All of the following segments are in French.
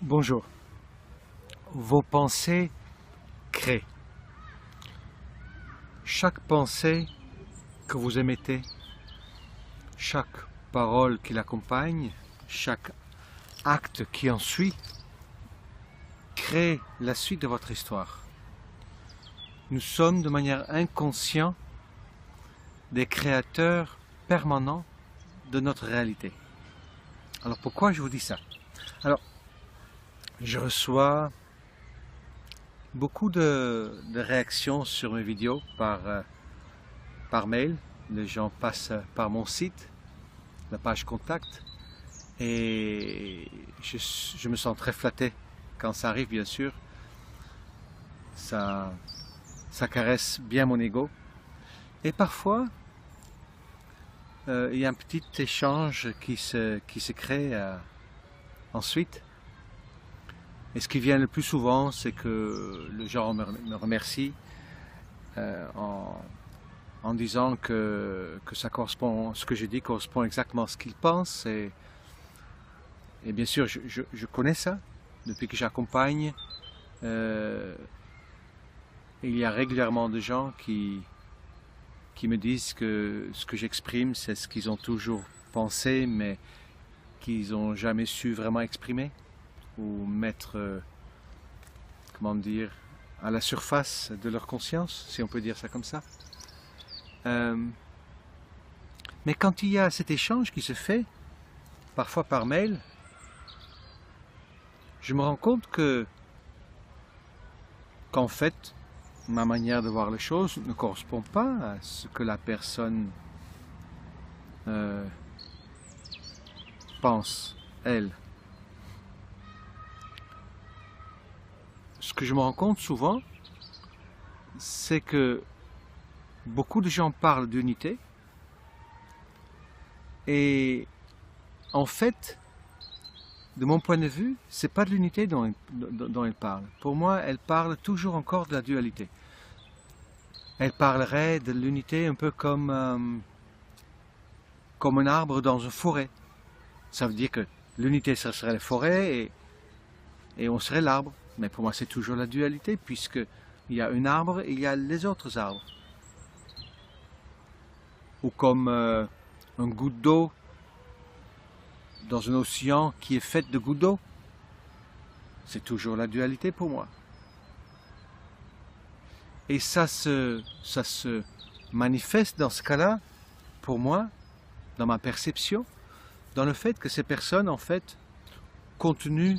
Bonjour. Vos pensées créent. Chaque pensée que vous émettez, chaque parole qui l'accompagne, chaque acte qui en suit, crée la suite de votre histoire. Nous sommes de manière inconsciente des créateurs permanents de notre réalité. Alors pourquoi je vous dis ça? Alors, je reçois beaucoup de réactions sur mes vidéos par mail. Les gens passent par mon site, la page contact, et je me sens très flatté quand ça arrive, bien sûr. Ça caresse bien mon ego. Et parfois, il y a un petit échange qui se crée ensuite. Et ce qui vient le plus souvent, c'est que les gens me remercient en disant que ça correspond, ce que je dis correspond exactement à ce qu'ils pensent. Et bien sûr, je connais ça depuis que j'accompagne. Il y a régulièrement des gens qui me disent que ce que j'exprime, c'est ce qu'ils ont toujours pensé, mais qu'ils n'ont jamais su vraiment exprimer ou mettre, comment dire, à la surface de leur conscience, si on peut dire ça comme ça. Mais quand il y a cet échange qui se fait, parfois par mail, je me rends compte qu'en fait, ma manière de voir les choses ne correspond pas à ce que la personne pense, elle. Ce que je me rends compte souvent, c'est que beaucoup de gens parlent d'unité et en fait, de mon point de vue, c'est pas de l'unité dont ils parlent. Pour moi, elle parle toujours encore de la dualité. Elle parlerait de l'unité un peu comme un arbre dans une forêt. Ça veut dire que l'unité, ça serait la forêt et on serait l'arbre. Mais pour moi, c'est toujours la dualité, puisqu'il y a un arbre et il y a les autres arbres. Ou comme un goutte d'eau dans un océan qui est fait de gouttes d'eau. C'est toujours la dualité pour moi. Et ça se manifeste dans ce cas-là, pour moi, dans ma perception, dans le fait que ces personnes, en fait, continuent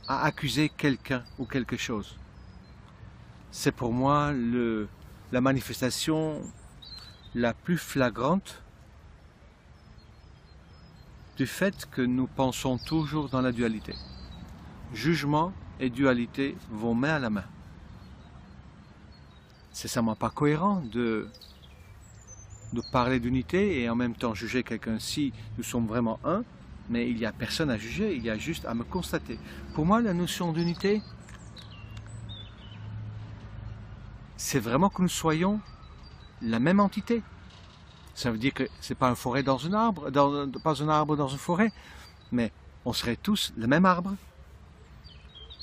à accuser quelqu'un ou quelque chose. C'est pour moi la manifestation la plus flagrante du fait que nous pensons toujours dans la dualité. Jugement et dualité vont main à la main. C'est simplement pas cohérent de parler d'unité et en même temps juger quelqu'un si nous sommes vraiment un, mais il n'y a personne à juger, il y a juste à me constater. Pour moi, la notion d'unité, c'est vraiment que nous soyons la même entité. Ça veut dire que c'est pas une forêt dans un arbre, pas un arbre dans une forêt, mais on serait tous le même arbre,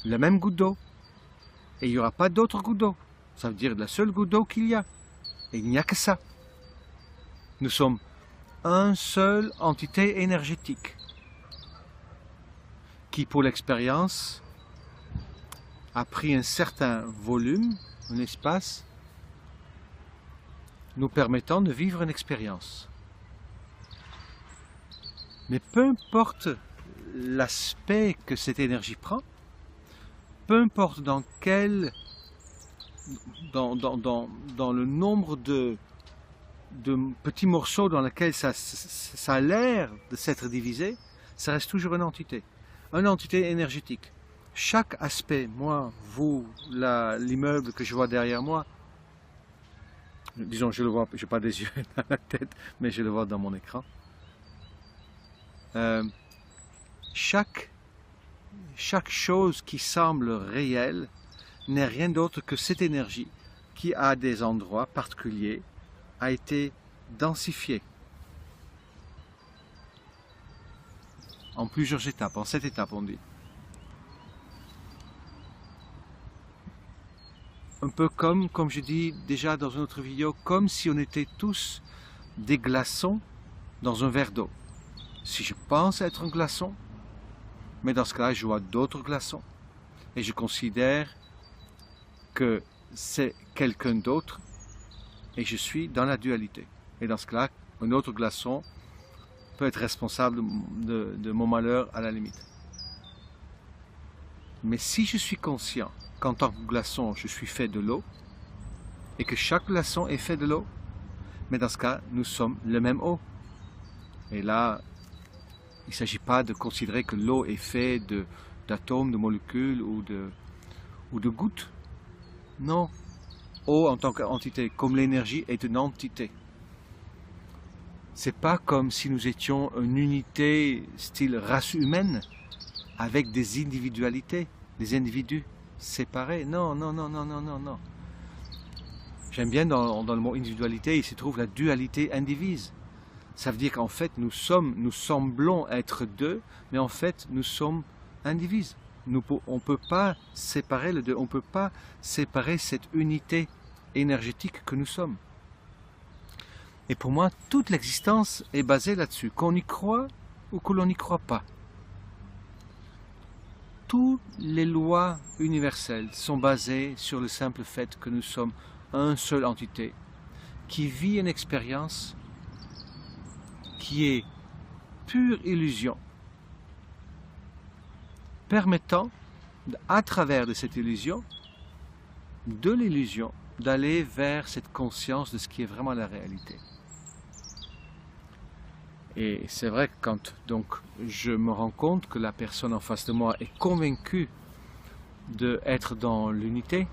la même goutte d'eau, et il n'y aura pas d'autre goutte d'eau. Ça veut dire la seule goutte d'eau qu'il y a, et il n'y a que ça. Nous sommes une seule entité énergétique qui, pour l'expérience, a pris un certain volume, un espace, nous permettant de vivre une expérience. Mais peu importe l'aspect que cette énergie prend, peu importe dans le nombre de petits morceaux dans lesquels ça a l'air de s'être divisé, ça reste toujours une entité énergétique. Chaque aspect, moi, vous, l'immeuble que je vois derrière moi, disons, je le vois, je n'ai pas des yeux dans la tête, mais je le vois dans mon écran. Chaque chose qui semble réelle n'est rien d'autre que cette énergie qui, à des endroits particuliers, a été densifiée en plusieurs étapes, en 7 étapes on dit. un peu comme je dis déjà dans une autre vidéo, comme si on était tous des glaçons dans un verre d'eau. Si je pense être un glaçon, mais dans ce cas-là, je vois d'autres glaçons et je considère que c'est quelqu'un d'autre et je suis dans la dualité. Et dans ce cas-là, un autre glaçon peut être responsable de mon malheur à la limite. Mais si je suis conscient qu'en tant que glaçon, je suis fait de l'eau et que chaque glaçon est fait de l'eau, mais dans ce cas, nous sommes le même eau. Et là, il ne s'agit pas de considérer que l'eau est faite d'atomes, de molécules ou de gouttes. Non. Eau en tant qu'entité, comme l'énergie est une entité. C'est pas comme si nous étions une unité style race humaine avec des individualités, des individus séparés. Non, non, non, non, non, non, non. J'aime bien dans le mot individualité, il se trouve la dualité indivise. Ça veut dire qu'en fait, nous semblons être deux, mais en fait, nous sommes indivises. On ne peut pas séparer les deux, on ne peut pas séparer cette unité énergétique que nous sommes. Et pour moi, toute l'existence est basée là-dessus, qu'on y croit ou que l'on n'y croit pas. Toutes les lois universelles sont basées sur le simple fait que nous sommes une seule entité qui vit une expérience qui est pure illusion, permettant, à travers de cette illusion, d'aller vers cette conscience de ce qui est vraiment la réalité. Et c'est vrai que quand donc, je me rends compte que la personne en face de moi est convaincue d'être dans l'unité,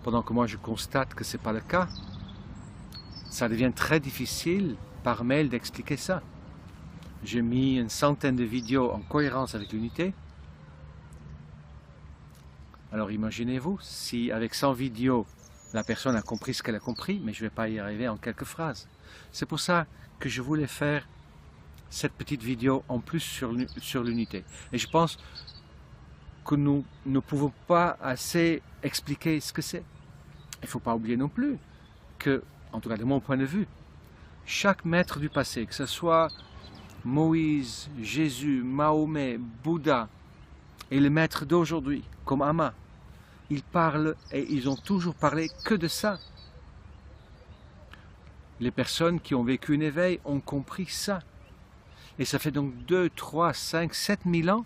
pendant que moi je constate que ce n'est pas le cas, ça devient très difficile par mail d'expliquer ça. J'ai mis une centaine de vidéos en cohérence avec l'unité. Alors imaginez-vous, si avec 100 vidéos, la personne a compris ce qu'elle a compris, mais je ne vais pas y arriver en quelques phrases. C'est pour ça que je voulais faire cette petite vidéo en plus sur l'unité. Et je pense que nous ne pouvons pas assez expliquer ce que c'est. Il ne faut pas oublier non plus que, en tout cas de mon point de vue, chaque maître du passé, que ce soit Moïse, Jésus, Mahomet, Bouddha et les maîtres d'aujourd'hui, comme Amma, ils parlent et ils ont toujours parlé que de ça. Les personnes qui ont vécu un éveil ont compris ça. Et ça fait donc 2, 3, 5, 7 000 ans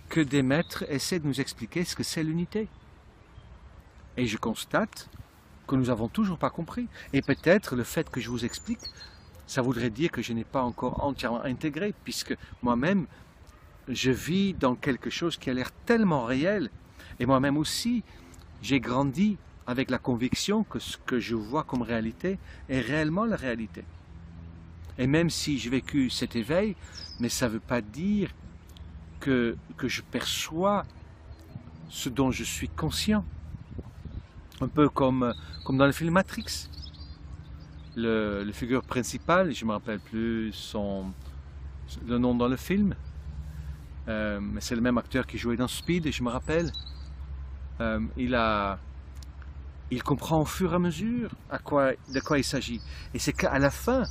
que des maîtres essaient de nous expliquer ce que c'est l'unité. Et je constate que nous n'avons toujours pas compris. Et peut-être le fait que je vous explique, ça voudrait dire que je n'ai pas encore entièrement intégré, puisque moi-même, je vis dans quelque chose qui a l'air tellement réel. Et moi-même aussi, j'ai grandi avec la conviction que ce que je vois comme réalité est réellement la réalité. Et même si j'ai vécu cet éveil, mais ça ne veut pas dire que je perçois ce dont je suis conscient. Un peu comme dans le film Matrix. Le figure principale, je ne me rappelle plus le nom dans le film, mais c'est le même acteur qui jouait dans Speed, et je me rappelle, il comprend au fur et à mesure de quoi il s'agit. Et c'est qu'à la fin,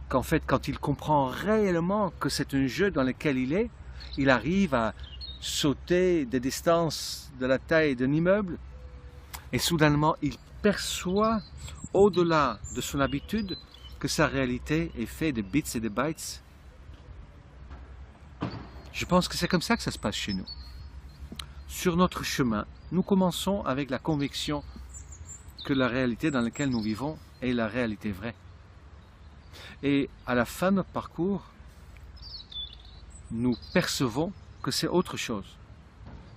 qu'en fait, quand il comprend réellement que c'est un jeu dans lequel il arrive à sauter des distances de la taille d'un immeuble, et soudainement, il perçoit, au-delà de son habitude, que sa réalité est faite de bits et de bytes. Je pense que c'est comme ça que ça se passe chez nous. Sur notre chemin, nous commençons avec la conviction que la réalité dans laquelle nous vivons est la réalité vraie. Et à la fin de notre parcours, nous percevons que c'est autre chose.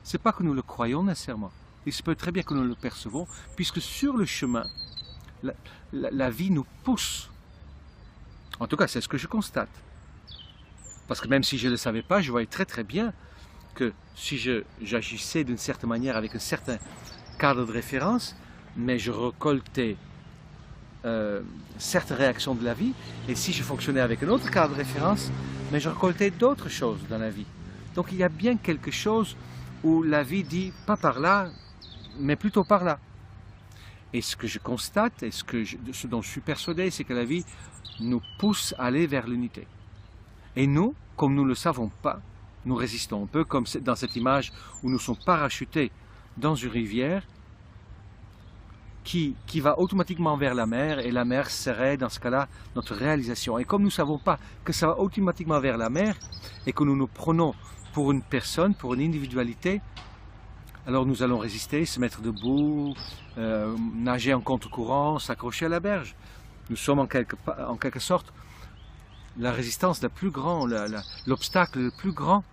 Ce n'est pas que nous le croyons nécessairement. Il se peut très bien que nous le percevons, puisque sur le chemin, la vie nous pousse. En tout cas, c'est ce que je constate. Parce que même si je ne le savais pas, je voyais très très bien que si j'agissais d'une certaine manière avec un certain cadre de référence, mais je récoltais certaines réactions de la vie, et si je fonctionnais avec un autre cadre de référence, mais je récoltais d'autres choses dans la vie. Donc il y a bien quelque chose où la vie dit, pas par là, mais plutôt par là. Et ce que je constate, et ce dont je suis persuadé, c'est que la vie nous pousse à aller vers l'unité. Et nous, comme nous ne le savons pas, nous résistons un peu comme dans cette image où nous sommes parachutés dans une rivière qui va automatiquement vers la mer, et la mer serait dans ce cas-là notre réalisation. Et comme nous ne savons pas que ça va automatiquement vers la mer et que nous nous prenons pour une personne, pour une individualité, alors nous allons résister, se mettre debout, nager en contre-courant, s'accrocher à la berge. Nous sommes en quelque sorte la résistance la plus grande, l'obstacle le plus grand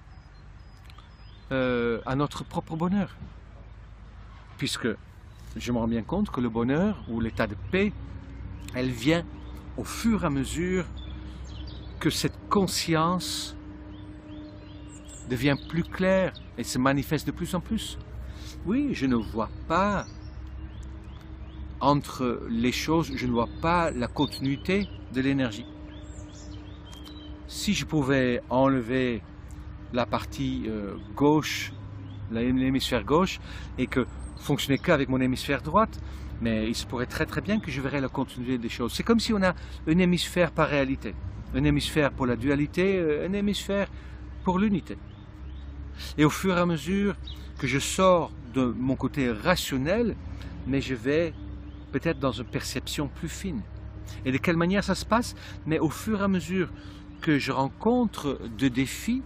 à notre propre bonheur. Puisque je me rends bien compte que le bonheur ou l'état de paix, elle vient au fur et à mesure que cette conscience devient plus claire et se manifeste de plus en plus. Oui, je ne vois pas entre les choses, je ne vois pas la continuité de l'énergie. Si je pouvais enlever la partie gauche, l'hémisphère gauche, et que fonctionner qu'avec mon hémisphère droite, mais il se pourrait très bien que je verrais la continuité des choses. C'est comme si on a un hémisphère par réalité, un hémisphère pour la dualité, un hémisphère pour l'unité. Et au fur et à mesure que je sors de mon côté rationnel, mais je vais peut-être dans une perception plus fine. Et de quelle manière ça se passe? Mais au fur et à mesure que je rencontre de défis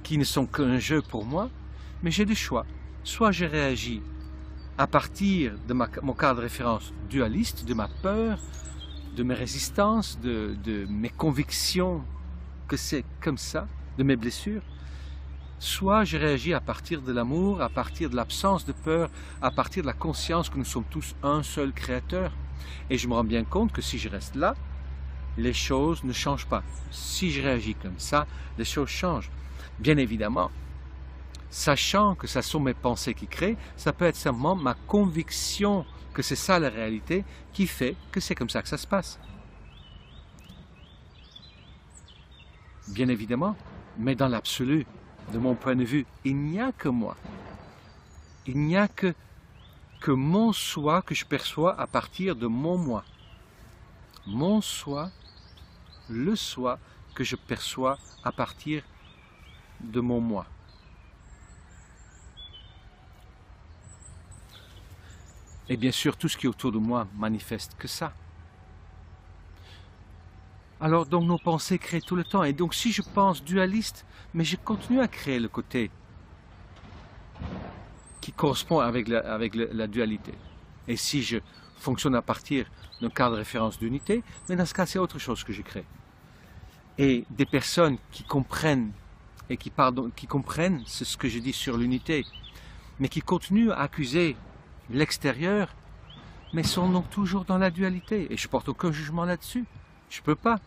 qui ne sont qu'un jeu pour moi, mais j'ai des choix. Soit je réagis à partir de mon cadre de référence dualiste, de ma peur, de mes résistances, de mes convictions que c'est comme ça, de mes blessures, soit je réagis à partir de l'amour, à partir de l'absence de peur, à partir de la conscience que nous sommes tous un seul créateur. Et je me rends bien compte que si je reste là, les choses ne changent pas. Si je réagis comme ça, les choses changent. Bien évidemment, sachant que ce sont mes pensées qui créent, ça peut être simplement ma conviction que c'est ça la réalité qui fait que c'est comme ça que ça se passe. Bien évidemment, mais dans l'absolu, de mon point de vue, il n'y a que moi. Il n'y a que mon soi que je perçois à partir de mon moi. Mon soi, le soi que je perçois à partir de mon moi. Et bien sûr, tout ce qui est autour de moi manifeste que ça. Alors donc nos pensées créent tout le temps. Et donc si je pense dualiste, mais je continue à créer le côté qui correspond avec la dualité. Et si je fonctionne à partir d'un cadre de référence d'unité, mais dans ce cas c'est autre chose que je crée. Et des personnes qui comprennent et qui comprennent ce que je dis sur l'unité, mais qui continuent à accuser l'extérieur, mais sont donc toujours dans la dualité. Et je porte aucun jugement là-dessus. Je ne peux pas.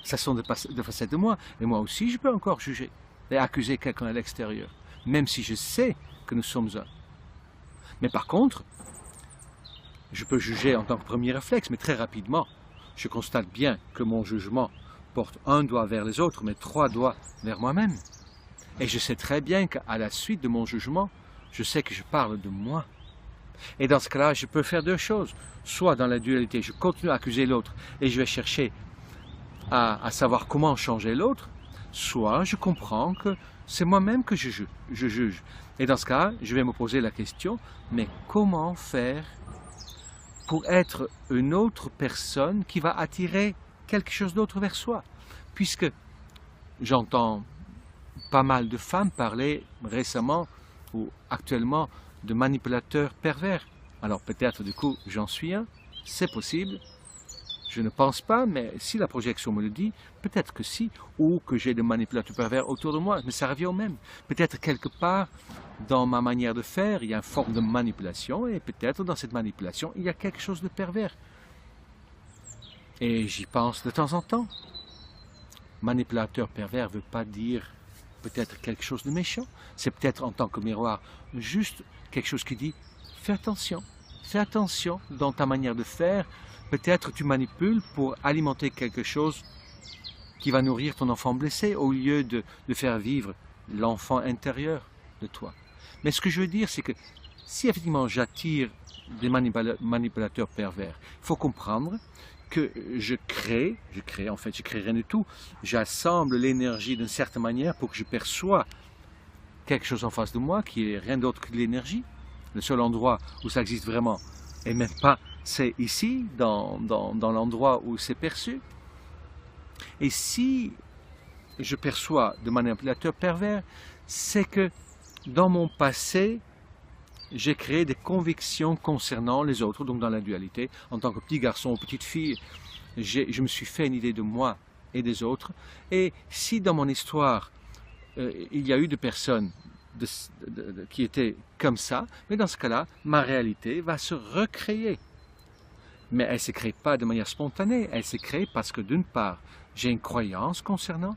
Ça sont deux facettes de moi. Et moi aussi, je peux encore juger et accuser quelqu'un à l'extérieur, même si je sais que nous sommes un. Mais par contre, je peux juger en tant que premier réflexe, mais très rapidement, je constate bien que mon jugement porte un doigt vers les autres, mais trois doigts vers moi-même. Et je sais très bien qu'à la suite de mon jugement, je sais que je parle de moi. Et dans ce cas-là, je peux faire deux choses. Soit dans la dualité, je continue à accuser l'autre et je vais chercher à savoir comment changer l'autre, soit je comprends que c'est moi-même que je juge. Et dans ce cas, je vais me poser la question, mais comment faire pour être une autre personne qui va attirer quelque chose d'autre vers soi? Puisque j'entends pas mal de femmes parler récemment ou actuellement de manipulateurs pervers. Alors peut-être du coup j'en suis un, c'est possible, je ne pense pas, mais si la projection me le dit, peut-être que si, ou que j'ai des manipulateurs pervers autour de moi, mais ça revient au même. Peut-être quelque part dans ma manière de faire, il y a une forme de manipulation, et peut-être dans cette manipulation, il y a quelque chose de pervers. Et j'y pense de temps en temps. Manipulateur pervers ne veut pas dire peut-être quelque chose de méchant, c'est peut-être en tant que miroir, juste quelque chose qui dit fais attention dans ta manière de faire, peut-être tu manipules pour alimenter quelque chose qui va nourrir ton enfant blessé au lieu de faire vivre l'enfant intérieur de toi. Mais ce que je veux dire, c'est que si effectivement j'attire des manipulateurs pervers, il faut comprendre que je crée rien du tout, j'assemble l'énergie d'une certaine manière pour que je perçois quelque chose en face de moi qui est rien d'autre que de l'énergie. Le seul endroit où ça existe vraiment, et même pas, c'est ici, dans l'endroit où c'est perçu. Et si je perçois de manipulateurs pervers, c'est que dans mon passé, j'ai créé des convictions concernant les autres, donc dans la dualité. En tant que petit garçon ou petite fille, je me suis fait une idée de moi et des autres. Et si dans mon histoire, il y a eu des personnes qui étaient comme ça, mais dans ce cas-là, ma réalité va se recréer. Mais elle ne se crée pas de manière spontanée, elle se crée parce que d'une part, j'ai une croyance concernant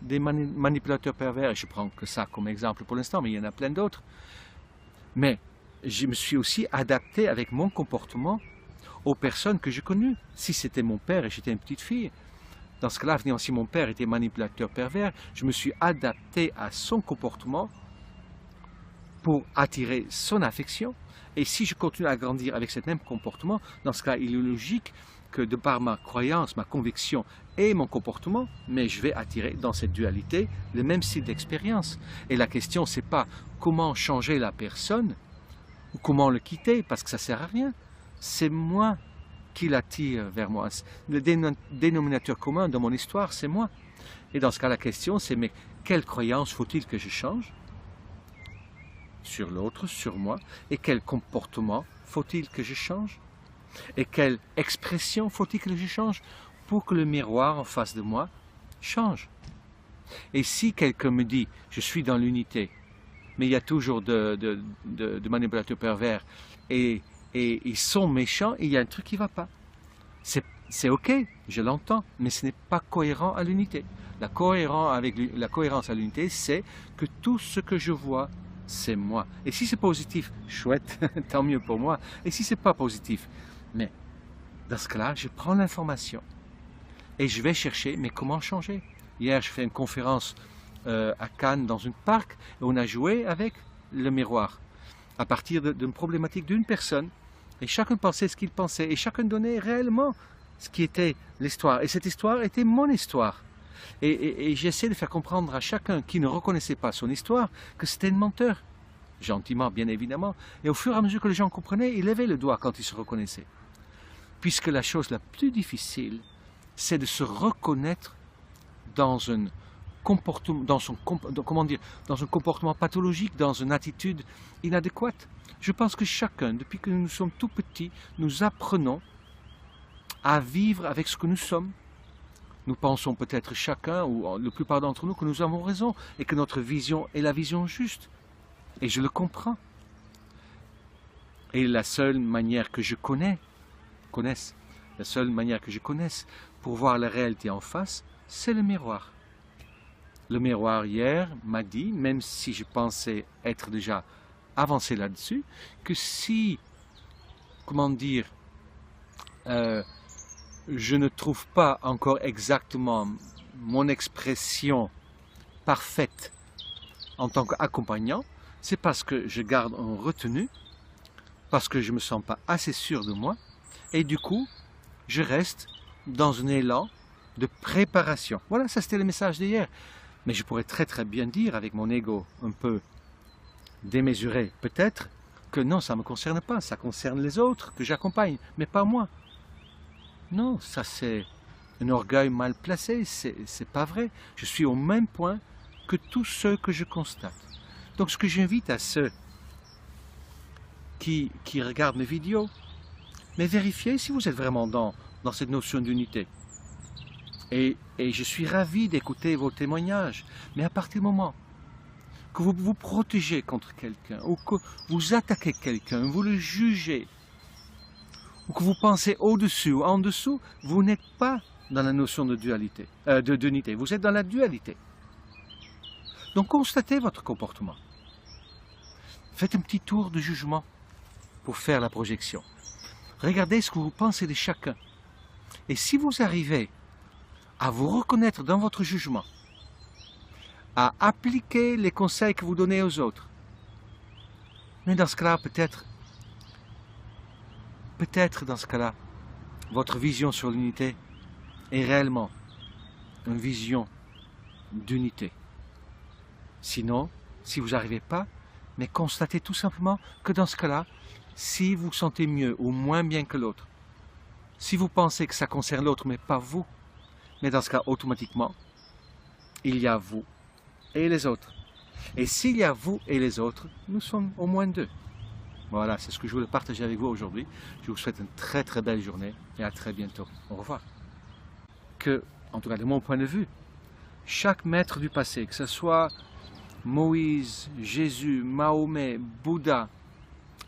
des manipulateurs pervers, et je prends que ça comme exemple pour l'instant, mais il y en a plein d'autres. Mais je me suis aussi adapté avec mon comportement aux personnes que j'ai connues. Si c'était mon père et j'étais une petite fille, dans ce cas-là, si mon père était manipulateur pervers, je me suis adapté à son comportement pour attirer son affection. Et si je continue à grandir avec ce même comportement, dans ce cas, il est logique que de par ma croyance, ma conviction et mon comportement, mais je vais attirer dans cette dualité le même style d'expérience. Et la question, c'est pas comment changer la personne ou comment le quitter, parce que ça sert à rien. C'est moi qui l'attire vers moi. Le dénominateur commun de mon histoire, c'est moi. Et dans ce cas, la question, c'est mais quelle croyance faut-il que je change sur l'autre, sur moi, et quel comportement faut-il que je change? Et quelle expression faut-il que je change pour que le miroir en face de moi change? Et si quelqu'un me dit, je suis dans l'unité, mais il y a toujours de manipulateurs pervers, et ils sont méchants, et il y a un truc qui ne va pas. C'est ok, je l'entends, mais ce n'est pas cohérent à l'unité. La cohérence à l'unité, c'est que tout ce que je vois, c'est moi. Et si c'est positif, chouette, tant mieux pour moi. Et si c'est pas positif, mais dans ce cas-là, je prends l'information et je vais chercher, mais comment changer? Hier, je fais une conférence à Cannes dans un parc et on a joué avec le miroir à partir d'une problématique d'une personne. Et chacun pensait ce qu'il pensait et chacun donnait réellement ce qui était l'histoire. Et cette histoire était mon histoire. Et j'essaie de faire comprendre à chacun qui ne reconnaissait pas son histoire que c'était un menteur. Gentiment, bien évidemment. Et au fur et à mesure que les gens comprenaient, ils levaient le doigt quand ils se reconnaissaient. Puisque la chose la plus difficile, c'est de se reconnaître dans un comportement, dans un comportement pathologique, dans une attitude inadéquate. Je pense que chacun, depuis que nous sommes tout petits, nous apprenons à vivre avec ce que nous sommes. Nous pensons peut-être chacun, ou la plupart d'entre nous, que nous avons raison et que notre vision est la vision juste. Et je le comprends. Et la seule manière que je connaisse pour voir la réalité en face, c'est le miroir. Le miroir hier m'a dit, même si je pensais être déjà avancé là-dessus, que si, je ne trouve pas encore exactement mon expression parfaite en tant qu'accompagnant, c'est parce que je garde en retenue, parce que je ne me sens pas assez sûr de moi, et du coup, je reste dans un élan de préparation. Voilà, ça c'était le message d'hier. Mais je pourrais très très bien dire, avec mon ego un peu démesuré, peut-être, que non, ça ne me concerne pas, ça concerne les autres que j'accompagne, mais pas moi. Non, ça c'est un orgueil mal placé, c'est pas vrai. Je suis au même point que tous ceux que je constate. Donc ce que j'invite à ceux qui regardent mes vidéos, mais vérifiez si vous êtes vraiment dans cette notion d'unité. Et je suis ravi d'écouter vos témoignages, mais à partir du moment que vous vous protégez contre quelqu'un, ou que vous attaquez quelqu'un, vous le jugez, ou que vous pensez au-dessus ou en dessous, vous n'êtes pas dans la notion de dualité, d'unité, vous êtes dans la dualité. Donc constatez votre comportement. Faites un petit tour de jugement pour faire la projection. Regardez ce que vous pensez de chacun. Et si vous arrivez à vous reconnaître dans votre jugement, à appliquer les conseils que vous donnez aux autres, Mais dans ce cas-là, peut-être dans ce cas-là, votre vision sur l'unité est réellement une vision d'unité. Sinon, si vous n'arrivez pas, mais constatez tout simplement que dans ce cas-là, si vous vous sentez mieux ou moins bien que l'autre, si vous pensez que ça concerne l'autre mais pas vous, mais dans ce cas, automatiquement, il y a vous et les autres. Et s'il y a vous et les autres, nous sommes au moins deux. Voilà, c'est ce que je voulais partager avec vous aujourd'hui. Je vous souhaite une très très belle journée et à très bientôt. Au revoir. Que, en tout cas de mon point de vue, chaque maître du passé, que ce soit Moïse, Jésus, Mahomet, Bouddha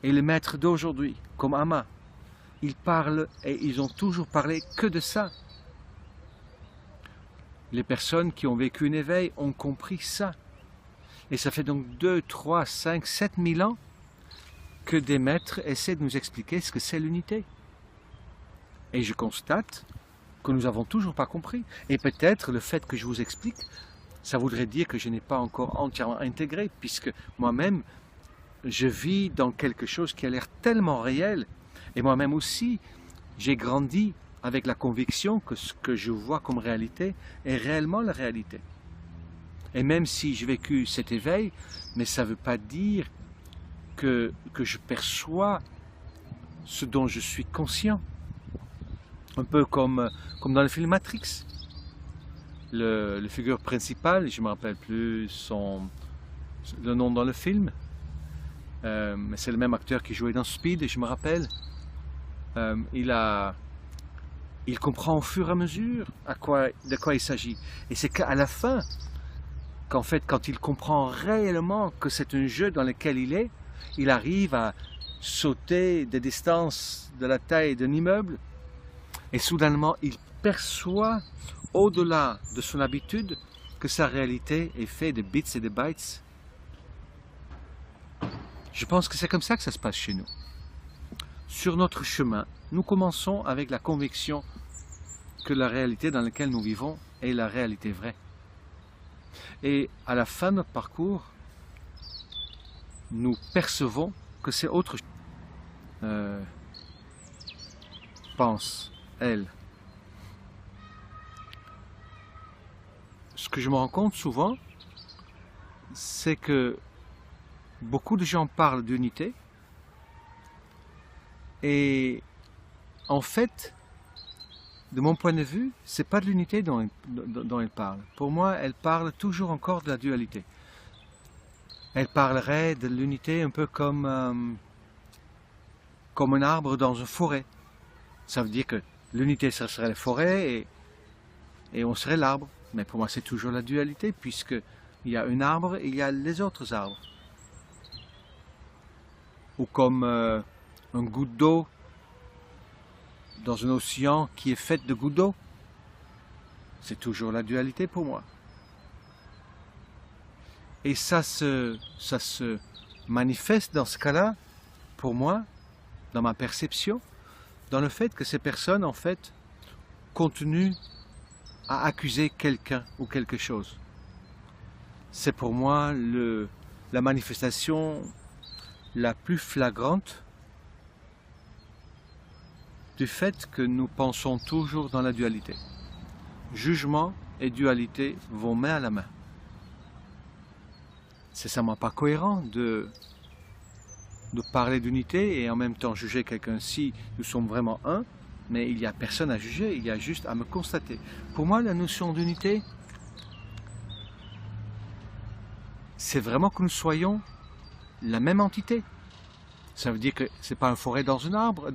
et les maîtres d'aujourd'hui, comme Amma, ils parlent et ils ont toujours parlé que de ça. Les personnes qui ont vécu un éveil ont compris ça. Et ça fait donc 2, 3, 5, 7 000 ans que des maîtres essaient de nous expliquer ce que c'est l'unité. Et je constate que nous n'avons toujours pas compris. Et peut-être le fait que je vous explique, ça voudrait dire que je n'ai pas encore entièrement intégré, puisque moi-même, je vis dans quelque chose qui a l'air tellement réel. Et moi-même aussi, j'ai grandi avec la conviction que ce que je vois comme réalité est réellement la réalité. Et même si j'ai vécu cet éveil, mais ça ne veut pas dire que je perçois ce dont je suis conscient. Un peu comme dans le film Matrix. Le figure principale, je ne me rappelle plus le nom dans le film, mais c'est le même acteur qui jouait dans Speed, et je me rappelle, il comprend au fur et à mesure de quoi il s'agit. Et c'est qu'à la fin, qu'en fait, quand il comprend réellement que c'est un jeu dans lequel il arrive à sauter des distances de la taille d'un immeuble, et soudainement, il perçoit, au-delà de son habitude, que sa réalité est faite de bits et de bytes. Je pense que c'est comme ça que ça se passe chez nous. Sur notre chemin, nous commençons avec la conviction que la réalité dans laquelle nous vivons est la réalité vraie. Et à la fin de notre parcours, nous percevons que c'est autre chose. Pense, elle. Ce que je me rends compte souvent, c'est que beaucoup de gens parlent d'unité et en fait, de mon point de vue, c'est pas de l'unité dont ils parlent. Pour moi, elle parle toujours encore de la dualité. Elle parlerait de l'unité un peu comme un arbre dans une forêt. Ça veut dire que l'unité, ça serait la forêt et on serait l'arbre. Mais pour moi, c'est toujours la dualité, puisqu'il y a un arbre et il y a les autres arbres. Ou comme un goutte d'eau dans un océan qui est fait de gouttes d'eau. C'est toujours la dualité pour moi. Et ça se manifeste dans ce cas-là, pour moi, dans ma perception, dans le fait que ces personnes, en fait, continuent à accuser quelqu'un ou quelque chose. C'est pour moi la manifestation la plus flagrante du fait que nous pensons toujours dans la dualité. Jugement et dualité vont main à la main. C'est simplement pas cohérent de parler d'unité et en même temps juger quelqu'un. Si nous sommes vraiment un, mais il n'y a personne à juger, il y a juste à me constater. Pour moi, la notion d'unité, c'est vraiment que nous soyons la même entité. Ça veut dire que ce n'est pas une forêt dans un arbre,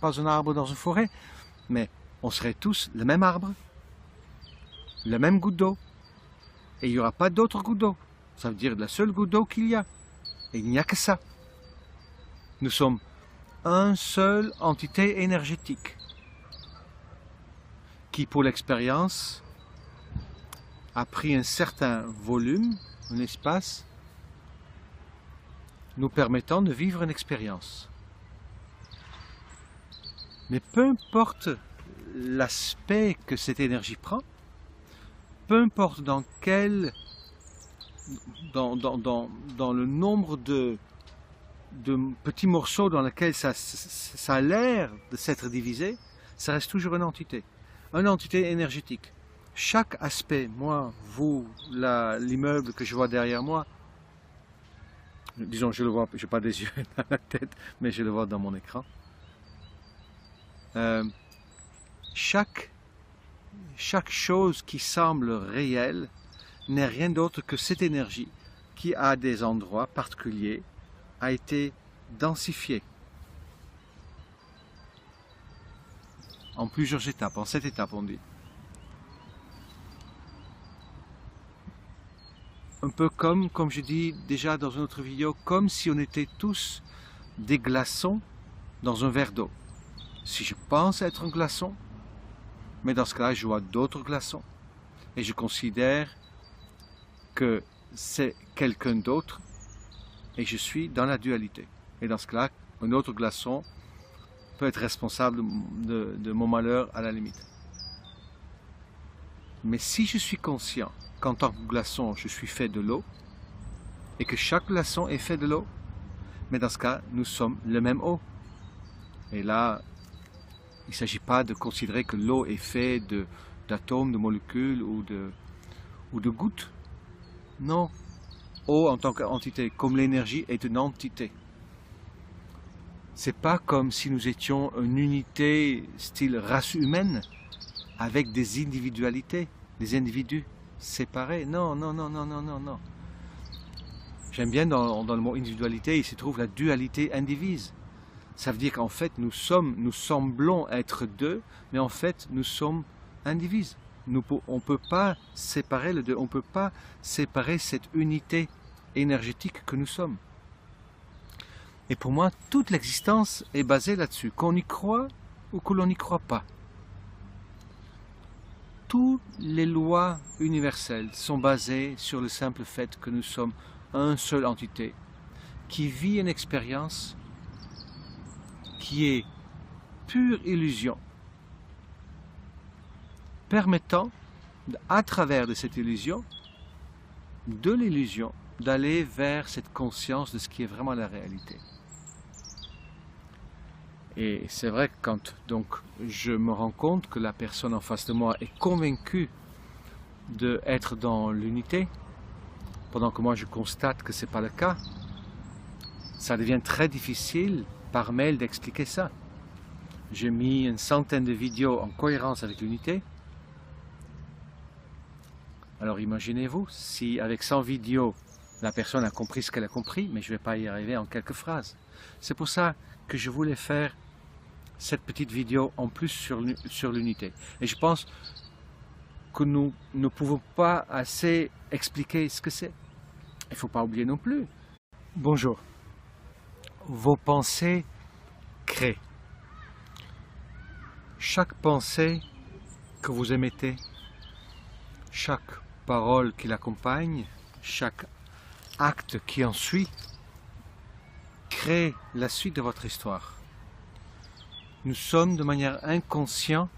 pas un arbre dans une forêt, mais on serait tous le même arbre, la même goutte d'eau, et il n'y aura pas d'autre goutte d'eau. Ça veut dire la seule goutte d'eau qu'il y a, et il n'y a que ça. Nous sommes une seule entité énergétique qui, pour l'expérience, a pris un certain volume, un espace, nous permettant de vivre une expérience. Mais peu importe l'aspect que cette énergie prend, peu importe dans le nombre de de petits morceaux dans lesquels ça a l'air de s'être divisé, ça reste toujours une entité énergétique. Chaque aspect, moi, vous, l'immeuble que je vois derrière moi, disons, je le vois, je n'ai pas des yeux dans la tête, mais je le vois dans mon écran. Chaque chose qui semble réelle n'est rien d'autre que cette énergie qui, à des endroits particuliers, a été densifiée en plusieurs étapes, en 7 étapes on dit. Un peu comme je dis déjà dans une autre vidéo, comme si on était tous des glaçons dans un verre d'eau. Si je pense être un glaçon, mais dans ce cas-là, je vois d'autres glaçons et je considère que c'est quelqu'un d'autre et je suis dans la dualité. Et dans ce cas-là, un autre glaçon peut être responsable de mon malheur à la limite. Mais si je suis conscient qu'en tant que glaçon, je suis fait de l'eau et que chaque glaçon est fait de l'eau, mais dans ce cas, nous sommes le même eau. Et là, il ne s'agit pas de considérer que l'eau est faite d'atomes, de molécules ou de gouttes. Non. Eau en tant qu'entité, comme l'énergie est une entité. C'est pas comme si nous étions une unité style race humaine avec des individualités, des individus séparés. Non, non, non, non, non, non, non. J'aime bien dans le mot individualité, il se trouve la dualité indivise. Ça veut dire qu'en fait, nous semblons être deux, mais en fait, nous sommes indivises. On ne peut pas séparer les deux, on ne peut pas séparer cette unité énergétique que nous sommes. Et pour moi, toute l'existence est basée là-dessus, qu'on y croit ou que l'on n'y croit pas. Toutes les lois universelles sont basées sur le simple fait que nous sommes une seule entité qui vit une expérience qui est pure illusion, permettant, à travers de cette illusion, d'aller vers cette conscience de ce qui est vraiment la réalité. Et c'est vrai que quand donc, je me rends compte que la personne en face de moi est convaincue d'être dans l'unité, pendant que moi je constate que ce n'est pas le cas, ça devient très difficile par mail d'expliquer ça. J'ai mis une centaine de vidéos en cohérence avec l'unité. Alors imaginez-vous, si avec 100 vidéos, la personne a compris ce qu'elle a compris, mais je ne vais pas y arriver en quelques phrases. C'est pour ça que je voulais faire cette petite vidéo en plus sur l'unité. Et je pense que nous ne pouvons pas assez expliquer ce que c'est. Il ne faut pas oublier non plus. Bonjour. Vos pensées créent. Chaque pensée que vous émettez, chaque parole qui l'accompagne, chaque acte qui en suit, crée la suite de votre histoire. Nous sommes de manière inconsciente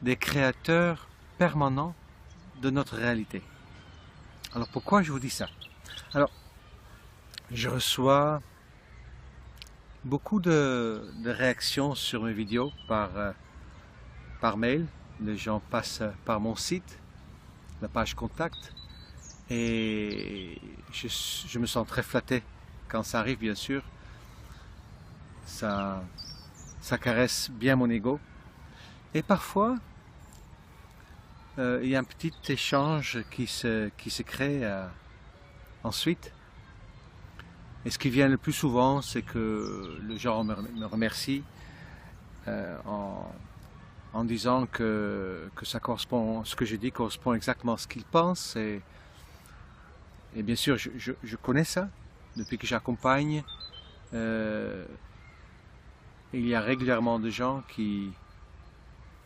des créateurs permanents de notre réalité. Alors pourquoi je vous dis ça? Alors, je reçois beaucoup de réactions sur mes vidéos par mail. Les gens passent par mon site, la page contact, et je me sens très flatté quand ça arrive, bien sûr. Ça caresse bien mon ego. Et parfois, il y a un petit échange qui se crée ensuite. Et ce qui vient le plus souvent, c'est que les gens me remercient en disant que ça correspond, ce que je dis correspond exactement à ce qu'ils pensent. Et bien sûr, je connais ça depuis que j'accompagne. Il y a régulièrement des gens qui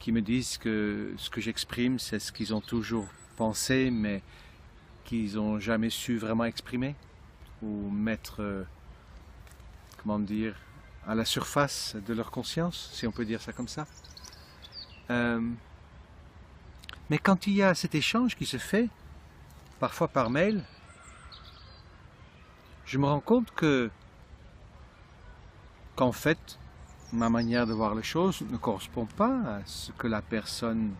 me disent que ce que j'exprime, c'est ce qu'ils ont toujours pensé, mais qu'ils n'ont jamais su vraiment exprimer ou mettre, comment dire, à la surface de leur conscience, si on peut dire ça comme ça. Mais quand il y a cet échange qui se fait, parfois par mail, je me rends compte que qu'en fait, ma manière de voir les choses ne correspond pas à ce que la personne